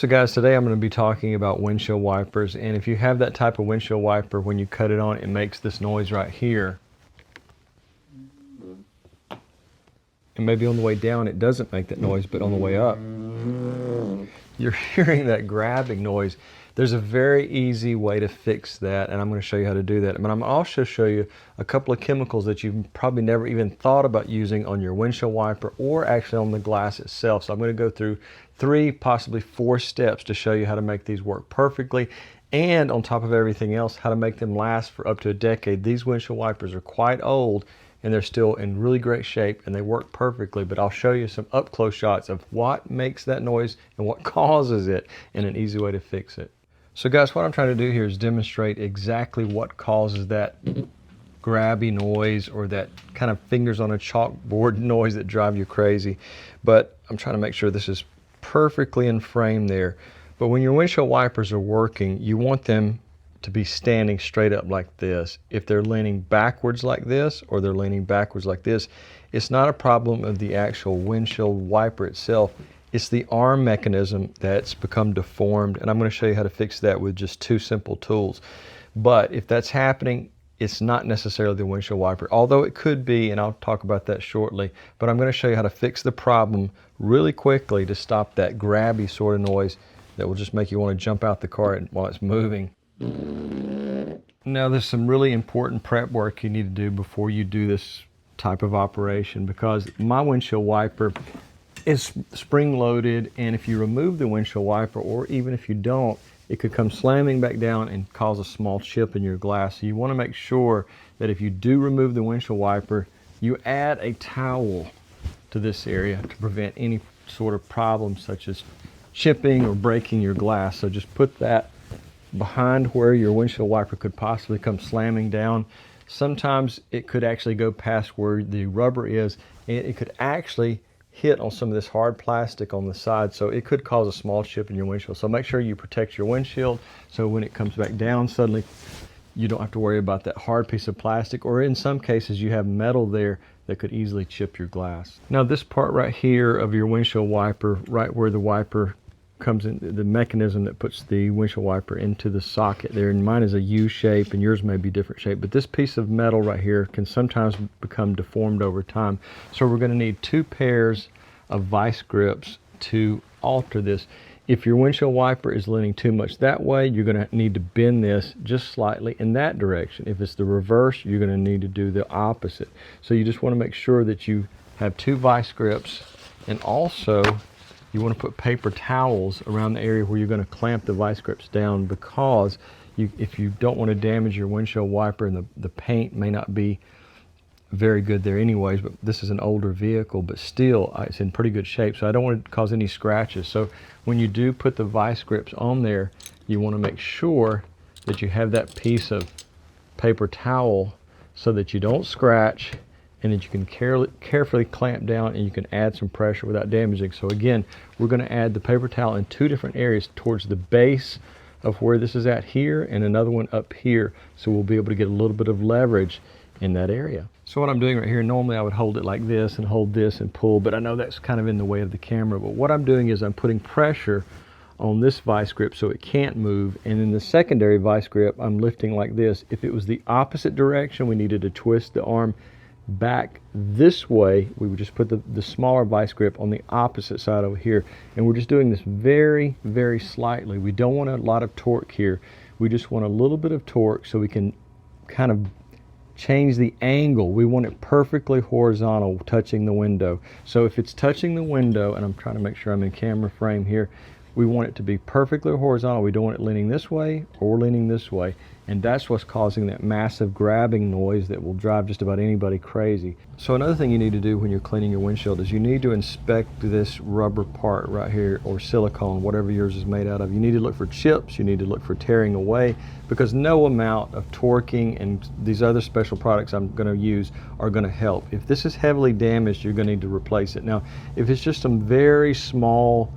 So guys, today I'm going to be talking about windshield wipers, and if you have that type of windshield wiper, when you cut it on, it makes this noise right here. And maybe on the way down it doesn't make that noise, but on the way up, you're hearing that grabbing noise. There's a very easy way to fix that, and I'm going to show you how to do that. But I'm also show you a couple of chemicals that you've probably never even thought about using on your windshield wiper or actually on the glass itself. So I'm going to go through 3, possibly 4 steps to show you how to make these work perfectly, and on top of everything else, how to make them last for up to a decade. These windshield wipers are quite old, and they're still in really great shape, and they work perfectly, but I'll show you some up-close shots of what makes that noise and what causes it, and an easy way to fix it. So guys, what I'm trying to do here is demonstrate exactly what causes that grabby noise, or that kind of fingers on a chalkboard noise that drive you crazy. But I'm trying to make sure this is perfectly in frame there. But when your windshield wipers are working, you want them to be standing straight up like this. If they're leaning backwards like this, or they're leaning backwards like this, it's not a problem of the actual windshield wiper itself. It's the arm mechanism that's become deformed, and I'm going to show you how to fix that with just 2 simple tools. But if that's happening, it's not necessarily the windshield wiper, although it could be, and I'll talk about that shortly. But I'm going to show you how to fix the problem really quickly to stop that grabby sort of noise that will just make you want to jump out the car while it's moving. Now there's some really important prep work you need to do before you do this type of operation, because my windshield wiper is spring loaded, and if you remove the windshield wiper, or even if you don't, it could come slamming back down and cause a small chip in your glass. So you want to make sure that if you do remove the windshield wiper, you add a towel to this area to prevent any sort of problems such as chipping or breaking your glass. So just put that behind where your windshield wiper could possibly come slamming down. Sometimes it could actually go past where the rubber is, and it could actually hit on some of this hard plastic on the side, so it could cause a small chip in your windshield. So make sure you protect your windshield, so when it comes back down suddenly, you don't have to worry about that hard piece of plastic, or in some cases you have metal there that could easily chip your glass. Now this part right here of your windshield wiper, right where the wiper comes in, the mechanism that puts the windshield wiper into the socket there, and mine is a U shape and yours may be different shape, but this piece of metal right here can sometimes become deformed over time. So we're going to need 2 pairs of vice grips to alter this. If your windshield wiper is leaning too much that way, you're going to need to bend this just slightly in that direction. If it's the reverse, you're going to need to do the opposite. So you just want to make sure that you have 2 vice grips, and also you want to put paper towels around the area where you're going to clamp the vice grips down, because if you don't want to damage your windshield wiper, and the paint may not be very good there anyways, but this is an older vehicle, but still it's in pretty good shape, so I don't want to cause any scratches. So when you do put the vice grips on there, you want to make sure that you have that piece of paper towel so that you don't scratch, and that you can carefully clamp down, and you can add some pressure without damaging. So again, we're going to add the paper towel in 2 different areas, towards the base of where this is at here, and another one up here, so we'll be able to get a little bit of leverage in that area. So what I'm doing right here, normally I would hold it like this and hold this and pull, but I know that's kind of in the way of the camera. But what I'm doing is I'm putting pressure on this vice grip so it can't move, and in the secondary vice grip I'm lifting like this. If it was the opposite direction, we needed to twist the arm back this way, we would just put the smaller vice grip on the opposite side over here, and we're just doing this very, very slightly. We don't want a lot of torque here. We just want a little bit of torque so we can kind of change the angle. We want it perfectly horizontal, touching the window. So if it's touching the window, and I'm trying to make sure I'm in camera frame here, we want it to be perfectly horizontal. We don't want it leaning this way or leaning this way. And that's what's causing that massive grabbing noise that will drive just about anybody crazy. So another thing you need to do when you're cleaning your windshield is you need to inspect this rubber part right here, or silicone, whatever yours is made out of. You need to look for chips, you need to look for tearing away, because no amount of torquing and these other special products I'm going to use are going to help. If this is heavily damaged, you're going to need to replace it. Now, if it's just some very small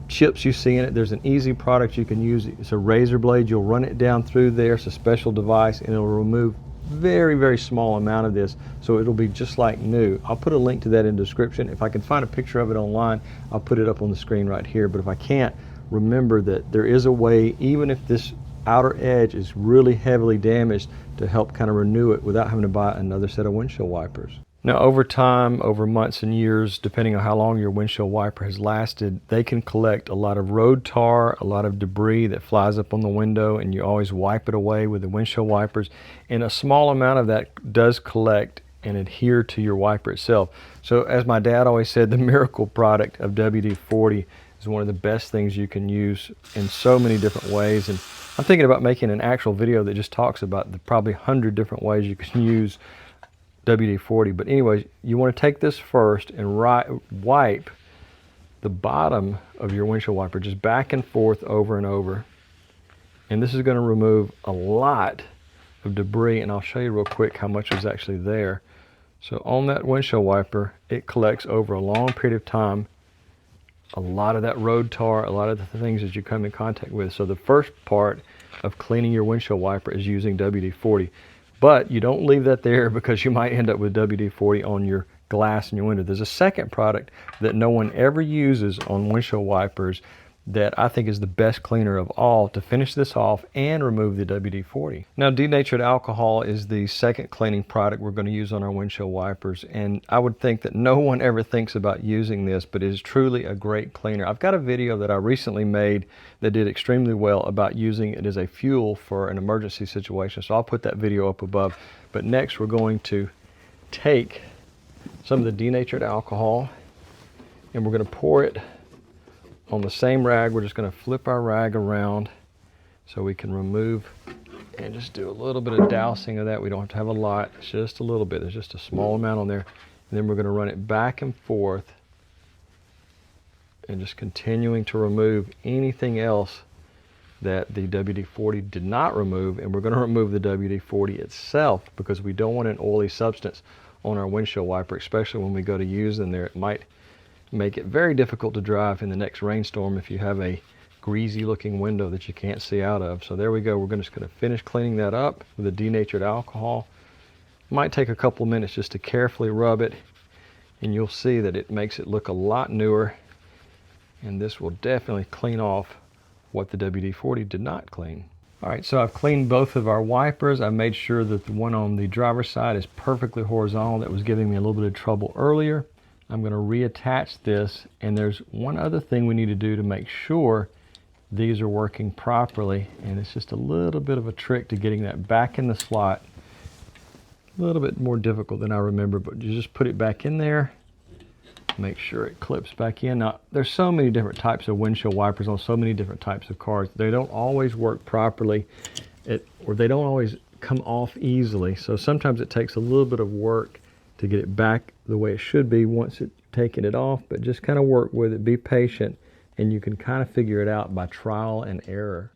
chips you see in it, there's an easy product you can use. It's a razor blade. You'll run it down through there. It's a special device, and it'll remove very, very small amount of this, so it'll be just like new. I'll put a link to that in the description. If I can find a picture of it online, I'll put it up on the screen right here, but if I can't, remember that there is a way, even if this outer edge is really heavily damaged, to help kind of renew it without having to buy another set of windshield wipers. Now over time, over months and years, depending on how long your windshield wiper has lasted, they can collect a lot of road tar, a lot of debris that flies up on the window, and you always wipe it away with the windshield wipers. And a small amount of that does collect and adhere to your wiper itself. So as my dad always said, the miracle product of WD-40 is one of the best things you can use in so many different ways. And I'm thinking about making an actual video that just talks about the probably 100 different ways you can use WD-40. But anyways, you want to take this first and wipe the bottom of your windshield wiper just back and forth over and over. And this is going to remove a lot of debris, and I'll show you real quick how much is actually there. So on that windshield wiper, it collects over a long period of time a lot of that road tar, a lot of the things that you come in contact with. So the first part of cleaning your windshield wiper is using WD-40. But you don't leave that there, because you might end up with WD-40 on your glass in your window. There's a second product that no one ever uses on windshield wipers that I think is the best cleaner of all to finish this off and remove the WD-40. Now, denatured alcohol is the second cleaning product we're going to use on our windshield wipers, and I would think that no one ever thinks about using this, but it is truly a great cleaner. I've got a video that I recently made that did extremely well about using it as a fuel for an emergency situation, so I'll put that video up above. But next we're going to take some of the denatured alcohol and we're going to pour it on the same rag. We're just going to flip our rag around so we can remove and just do a little bit of dousing of that. We don't have to have a lot, it's just a little bit. There's just a small amount on there. And then we're going to run it back and forth and just continuing to remove anything else that the WD-40 did not remove. And we're going to remove the WD-40 itself, because we don't want an oily substance on our windshield wiper, especially when we go to use them there. It might make it very difficult to drive in the next rainstorm if you have a greasy looking window that you can't see out of. So there we go. We're just going to finish cleaning that up with the denatured alcohol. It might take a couple of minutes just to carefully rub it, and you'll see that it makes it look a lot newer, and this will definitely clean off what the WD-40 did not clean. All right, so I've cleaned both of our wipers. I made sure that the one on the driver's side is perfectly horizontal. That was giving me a little bit of trouble earlier. I'm going to reattach this, and there's one other thing we need to do to make sure these are working properly, and it's just a little bit of a trick to getting that back in the slot. A little bit more difficult than I remember, but you just put it back in there, make sure it clips back in. Now, there's so many different types of windshield wipers on so many different types of cars. They don't always work properly, or they don't always come off easily, so sometimes it takes a little bit of work to get it back the way it should be once it's taken it off. But just kind of work with it, be patient, and you can kind of figure it out by trial and error.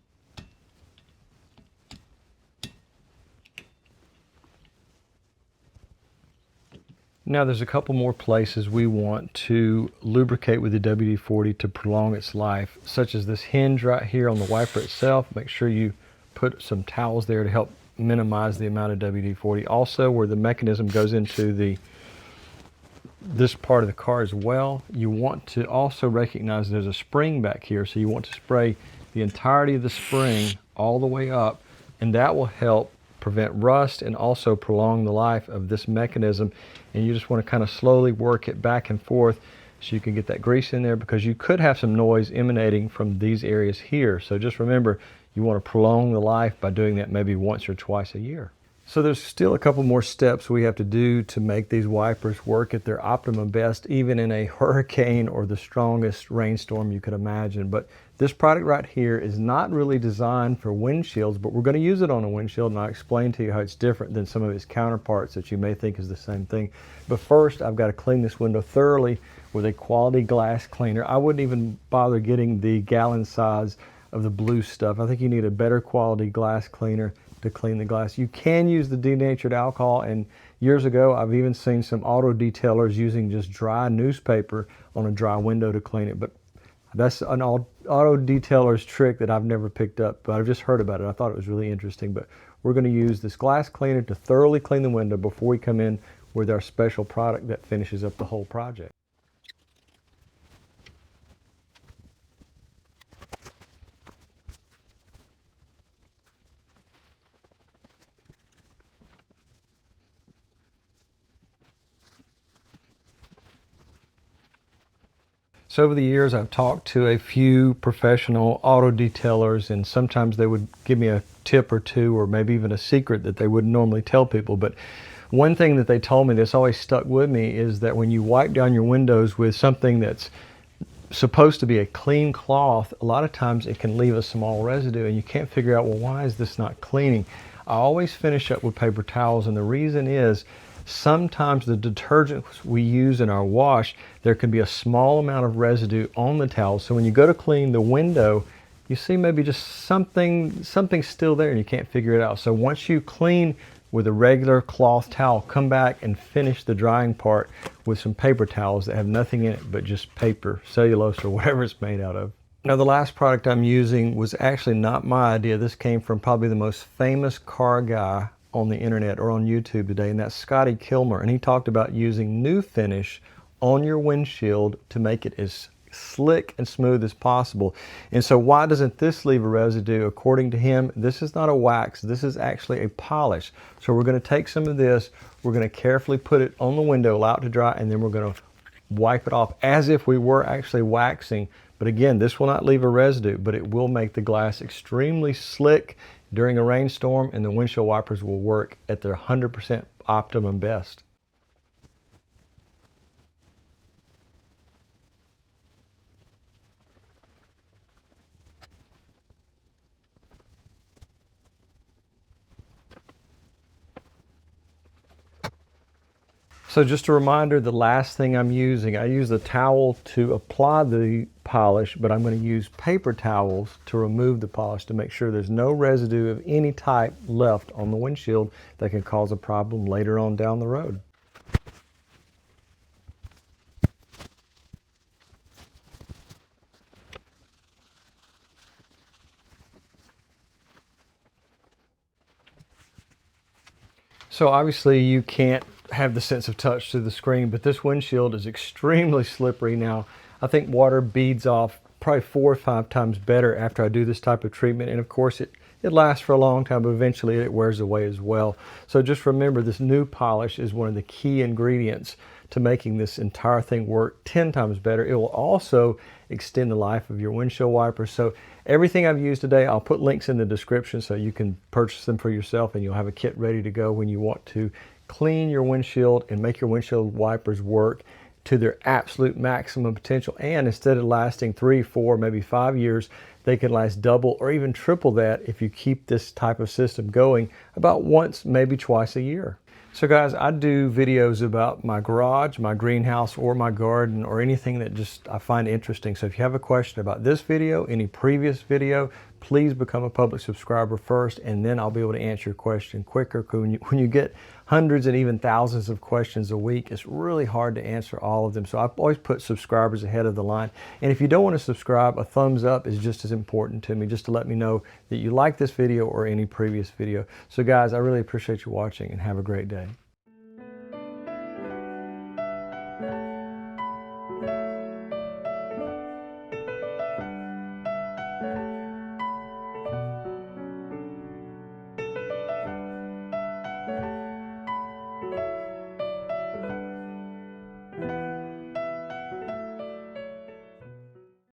Now there's a couple more places we want to lubricate with the WD-40 to prolong its life, such as this hinge right here on the wiper itself. Make sure you put some towels there to help minimize the amount of WD-40. Also, where the mechanism goes into this part of the car as well, you want to also recognize there's a spring back here, so you want to spray the entirety of the spring all the way up, and that will help prevent rust and also prolong the life of this mechanism. And you just want to kind of slowly work it back and forth so you can get that grease in there, because you could have some noise emanating from these areas here. So just remember, you want to prolong the life by doing that maybe once or twice a year. So there's still a couple more steps we have to do to make these wipers work at their optimum best, even in a hurricane or the strongest rainstorm you could imagine. But this product right here is not really designed for windshields, but we're going to use it on a windshield, and I'll explain to you how it's different than some of its counterparts that you may think is the same thing. But first, I've got to clean this window thoroughly with a quality glass cleaner. I wouldn't even bother getting the gallon size of the blue stuff. I think you need a better quality glass cleaner to clean the glass. You can use the denatured alcohol, and years ago I've even seen some auto detailers using just dry newspaper on a dry window to clean it, but that's an auto detailer's trick that I've never picked up, but I've just heard about it. I thought it was really interesting. But we're going to use this glass cleaner to thoroughly clean the window before we come in with our special product that finishes up the whole project. So over the years, I've talked to a few professional auto detailers, and sometimes they would give me a tip or two, or maybe even a secret that they wouldn't normally tell people. But one thing that they told me that's always stuck with me is that when you wipe down your windows with something that's supposed to be a clean cloth, a lot of times it can leave a small residue, and you can't figure out, well, why is this not cleaning? I always finish up with paper towels, and the reason is sometimes the detergents we use in our wash, there can be a small amount of residue on the towel. So when you go to clean the window, you see maybe just something's still there and you can't figure it out. So once you clean with a regular cloth towel, come back and finish the drying part with some paper towels that have nothing in it but just paper, cellulose, or whatever it's made out of. Now, the last product I'm using was actually not my idea. This came from probably the most famous car guy on the internet or on YouTube today, and that's Scotty Kilmer. And he talked about using new finish on your windshield to make it as slick and smooth as possible. And so why doesn't this leave a residue? According to him, this is not a wax, this is actually a polish. So we're going to take some of this, we're going to carefully put it on the window, allow it to dry, and then we're going to wipe it off as if we were actually waxing. But again, this will not leave a residue, but it will make the glass extremely slick during a rainstorm, and the windshield wipers will work at their 100% optimum best. So just a reminder, the last thing I'm using, I use the towel to apply the polish, but I'm going to use paper towels to remove the polish to make sure there's no residue of any type left on the windshield that can cause a problem later on down the road. So obviously you can't have the sense of touch through the screen, but this windshield is extremely slippery now. I think water beads off probably 4 or 5 times better after I do this type of treatment. And of course it lasts for a long time, but eventually it wears away as well. So just remember, this new polish is one of the key ingredients to making this entire thing work 10 times better. It will also extend the life of your windshield wipers. So everything I've used today, I'll put links in the description so you can purchase them for yourself, and you'll have a kit ready to go when you want to clean your windshield and make your windshield wipers work to their absolute maximum potential. And instead of lasting 3, 4, maybe 5 years, they can last double or even triple that if you keep this type of system going about once, maybe twice a year. So guys, I do videos about my garage, my greenhouse, or my garden, or anything that just I find interesting. So if you have a question about this video, any previous video, please become a public subscriber first, and then I'll be able to answer your question quicker. When you get hundreds and even thousands of questions a week, it's really hard to answer all of them. So I've always put subscribers ahead of the line. And if you don't want to subscribe, a thumbs up is just as important to me, just to let me know that you like this video or any previous video. So guys, I really appreciate you watching, and have a great day.